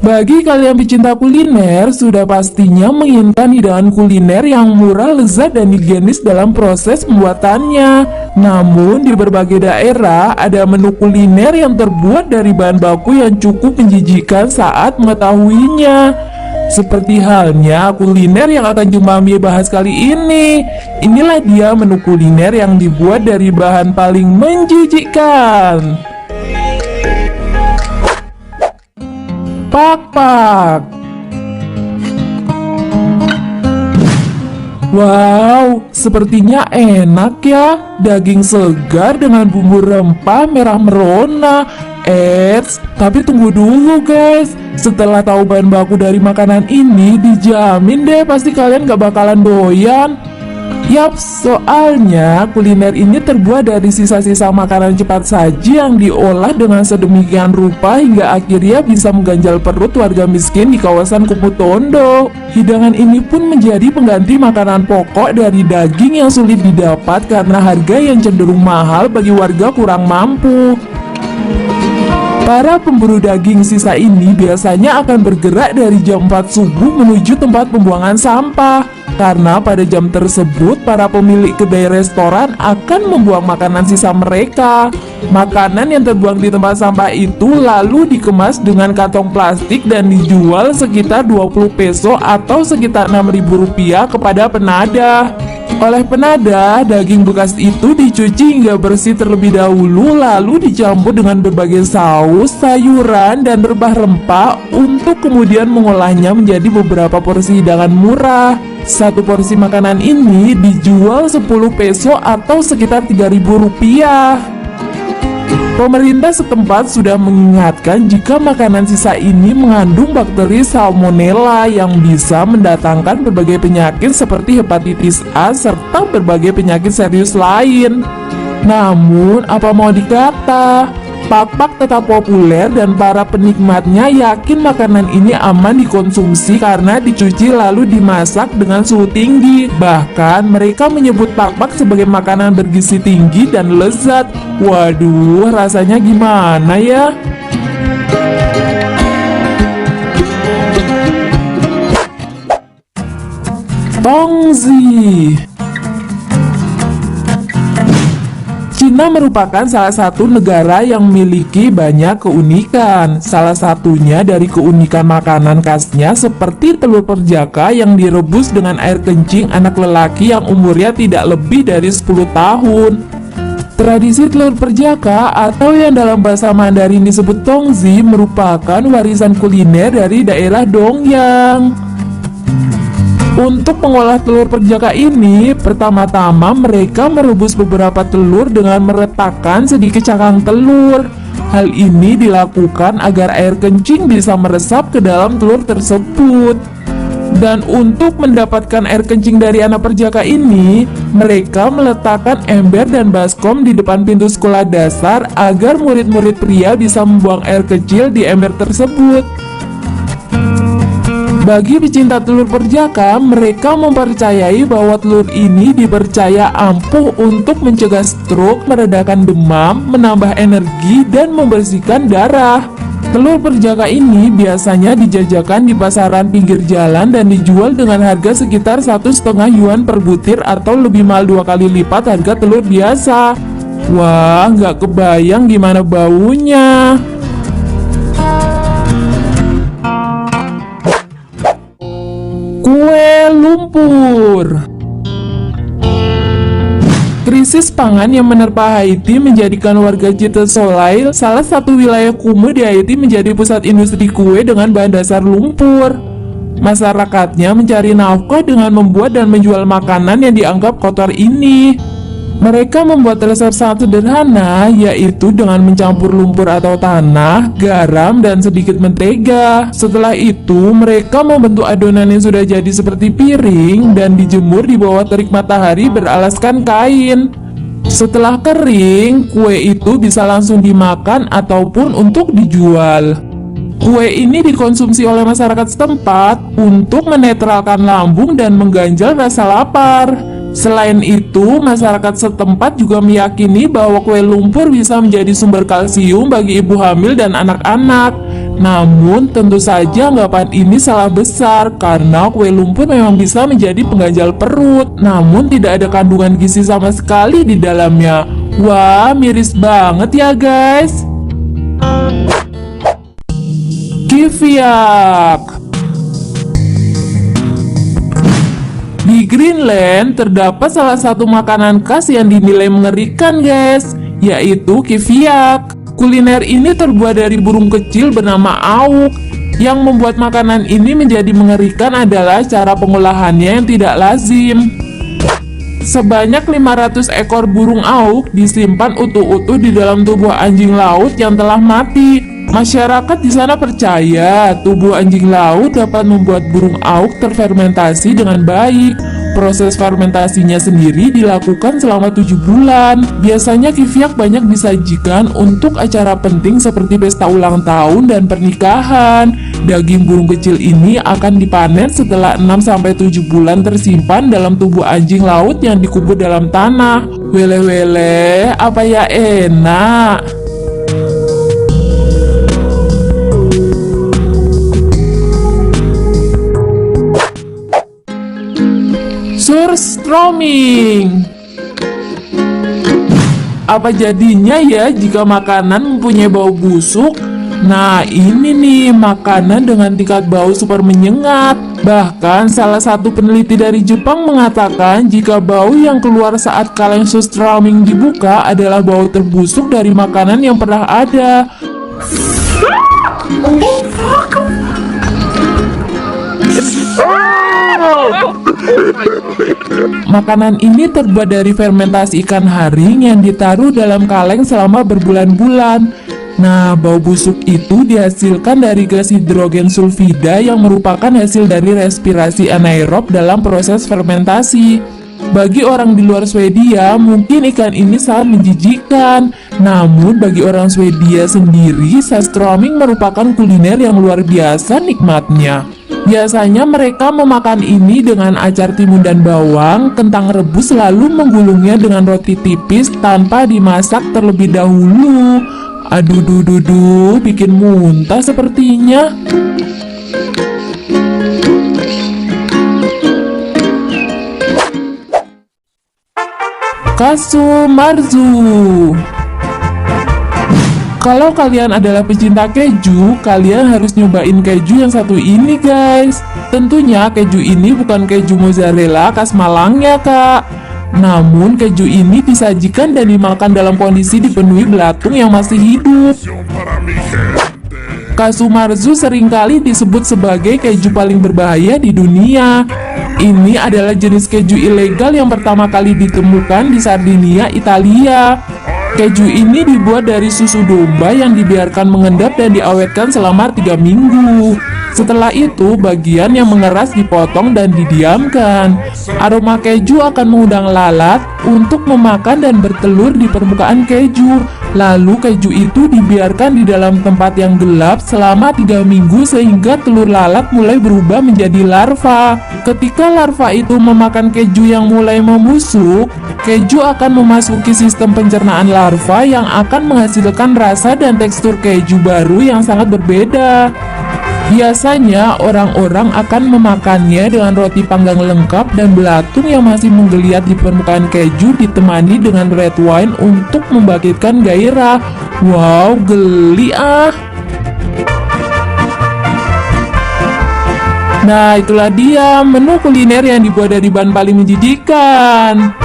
Bagi kalian pecinta kuliner, sudah pastinya menginginkan hidangan kuliner yang murah, lezat, dan higienis dalam proses pembuatannya. Namun, di berbagai daerah, ada menu kuliner yang terbuat dari bahan baku yang cukup menjijikkan saat mengetahuinya. Seperti halnya kuliner yang akan Jumami bahas kali ini. Inilah dia menu kuliner yang dibuat dari bahan paling menjijikkan. Pakpak. Wow, sepertinya enak ya. Daging segar dengan bumbu rempah merah merona. Tapi tunggu dulu guys. Setelah tahu bahan baku dari makanan ini, dijamin deh pasti kalian gak bakalan doyan. Yap, soalnya kuliner ini terbuat dari sisa-sisa makanan cepat saji yang diolah dengan sedemikian rupa hingga akhirnya bisa mengganjal perut warga miskin di kawasan Kuputondo. Hidangan ini pun menjadi pengganti makanan pokok dari daging yang sulit didapat karena harga yang cenderung mahal bagi warga kurang mampu. Para pemburu daging sisa ini biasanya akan bergerak dari jam 4 subuh menuju tempat pembuangan sampah. Karena pada jam tersebut, para pemilik kedai restoran akan membuang makanan sisa mereka. Makanan yang terbuang di tempat sampah itu lalu dikemas dengan kantong plastik dan dijual sekitar 20 peso atau sekitar 6.000 rupiah kepada penadah. Oleh penadah, daging bekas itu dicuci hingga bersih terlebih dahulu, lalu dicampur dengan berbagai saus, sayuran, dan rempah-rempah untuk kemudian mengolahnya menjadi beberapa porsi hidangan murah. Satu porsi makanan ini dijual 10 peso atau sekitar 3.000 rupiah. Pemerintah setempat sudah mengingatkan jika makanan sisa ini mengandung bakteri salmonella yang bisa mendatangkan berbagai penyakit seperti hepatitis A serta berbagai penyakit serius lain. Namun, apa mau dikata, pakpak tetap populer dan para penikmatnya yakin makanan ini aman dikonsumsi karena dicuci lalu dimasak dengan suhu tinggi. Bahkan mereka menyebut pakpak sebagai makanan bergizi tinggi dan lezat. Waduh, rasanya gimana ya? Tongzi. Cina merupakan salah satu negara yang memiliki banyak keunikan. Salah satunya dari keunikan makanan khasnya seperti telur perjaka yang direbus dengan air kencing anak lelaki yang umurnya tidak lebih dari 10 tahun. Tradisi telur perjaka atau yang dalam bahasa Mandarin disebut tongzi merupakan warisan kuliner dari daerah Dongyang. Untuk mengolah telur perjaka ini, pertama-tama mereka merebus beberapa telur dengan meletakkan sedikit cangkang telur. Hal ini dilakukan agar air kencing bisa meresap ke dalam telur tersebut. Dan untuk mendapatkan air kencing dari anak perjaka ini, mereka meletakkan ember dan baskom di depan pintu sekolah dasar agar murid-murid pria bisa membuang air kecil di ember tersebut. Bagi pecinta telur perjaka, mereka mempercayai bahwa telur ini dipercaya ampuh untuk mencegah stroke, meredakan demam, menambah energi, dan membersihkan darah. Telur perjaka ini biasanya dijajakan di pasaran pinggir jalan dan dijual dengan harga sekitar 1,5 yuan per butir atau lebih mahal 2 kali lipat harga telur biasa. Wah, nggak kebayang gimana baunya. Kue lumpur. Krisis pangan yang menerpa Haiti menjadikan warga Cité Soleil, salah satu wilayah kumuh di Haiti, menjadi pusat industri kue dengan bahan dasar lumpur. Masyarakatnya mencari nafkah dengan membuat dan menjual makanan yang dianggap kotor ini. Mereka membuat resep sangat sederhana, yaitu dengan mencampur lumpur atau tanah, garam, dan sedikit mentega. Setelah itu, mereka membentuk adonan yang sudah jadi seperti piring dan dijemur di bawah terik matahari beralaskan kain. Setelah kering, kue itu bisa langsung dimakan ataupun untuk dijual. Kue ini dikonsumsi oleh masyarakat setempat untuk menetralkan lambung dan mengganjal rasa lapar. Selain itu, masyarakat setempat juga meyakini bahwa kue lumpur bisa menjadi sumber kalsium bagi ibu hamil dan anak-anak. Namun tentu saja anggapan ini salah besar karena kue lumpur memang bisa menjadi pengganjal perut, namun tidak ada kandungan gizi sama sekali di dalamnya. Wah, miris banget ya guys. Kiviak. Di Greenland terdapat salah satu makanan khas yang dinilai mengerikan guys, yaitu kiviak. Kuliner ini terbuat dari burung kecil bernama auk. Yang membuat makanan ini menjadi mengerikan adalah cara pengolahannya yang tidak lazim. Sebanyak 500 ekor burung auk disimpan utuh-utuh di dalam tubuh anjing laut yang telah mati. Masyarakat di sana percaya tubuh anjing laut dapat membuat burung auk terfermentasi dengan baik. Proses fermentasinya sendiri dilakukan selama 7 bulan. Biasanya kiviak banyak disajikan untuk acara penting seperti pesta ulang tahun dan pernikahan. Daging burung kecil ini akan dipanen setelah 6-7 bulan tersimpan dalam tubuh anjing laut yang dikubur dalam tanah. Wele-wele, apa ya enak. Surströmming. Apa jadinya ya jika makanan mempunyai bau busuk? Nah, ini nih makanan dengan tingkat bau super menyengat. Bahkan salah satu peneliti dari Jepang mengatakan jika bau yang keluar saat kaleng surströmming dibuka adalah bau terbusuk dari makanan yang pernah ada. Makanan ini terbuat dari fermentasi ikan haring yang ditaruh dalam kaleng selama berbulan-bulan. Nah, bau busuk itu dihasilkan dari gas hidrogen sulfida yang merupakan hasil dari respirasi anaerob dalam proses fermentasi. Bagi orang di luar Swedia, mungkin ikan ini sangat menjijikkan. Namun, bagi orang Swedia sendiri, surströmming merupakan kuliner yang luar biasa nikmatnya. Biasanya mereka memakan ini dengan acar timun dan bawang, kentang rebus lalu menggulungnya dengan roti tipis tanpa dimasak terlebih dahulu. Aduh, bikin muntah sepertinya. Kasu marzu. Kalau kalian adalah pecinta keju, kalian harus nyobain keju yang satu ini guys. Tentunya keju ini bukan keju mozzarella khas Malang ya kak. Namun keju ini disajikan dan dimakan dalam kondisi dipenuhi belatung yang masih hidup. Kasu marzu seringkali disebut sebagai keju paling berbahaya di dunia. Ini adalah jenis keju ilegal yang pertama kali ditemukan di Sardinia, Italia. Keju ini dibuat dari susu domba yang dibiarkan mengendap dan diawetkan selama 3 minggu. Setelah itu, bagian yang mengeras dipotong dan didiamkan. Aroma keju akan mengundang lalat untuk memakan dan bertelur di permukaan keju. Lalu keju itu dibiarkan di dalam tempat yang gelap selama 3 minggu sehingga telur lalat mulai berubah menjadi larva. Ketika larva itu memakan keju yang mulai membusuk, keju akan memasuki sistem pencernaan larva yang akan menghasilkan rasa dan tekstur keju baru yang sangat berbeda. Biasanya orang-orang akan memakannya dengan roti panggang lengkap dan belatung yang masih menggeliat di permukaan keju ditemani dengan red wine untuk membangkitkan gairah. Wow, geli ah! Nah, itulah dia menu kuliner yang dibuat dari bahan paling menjijikan.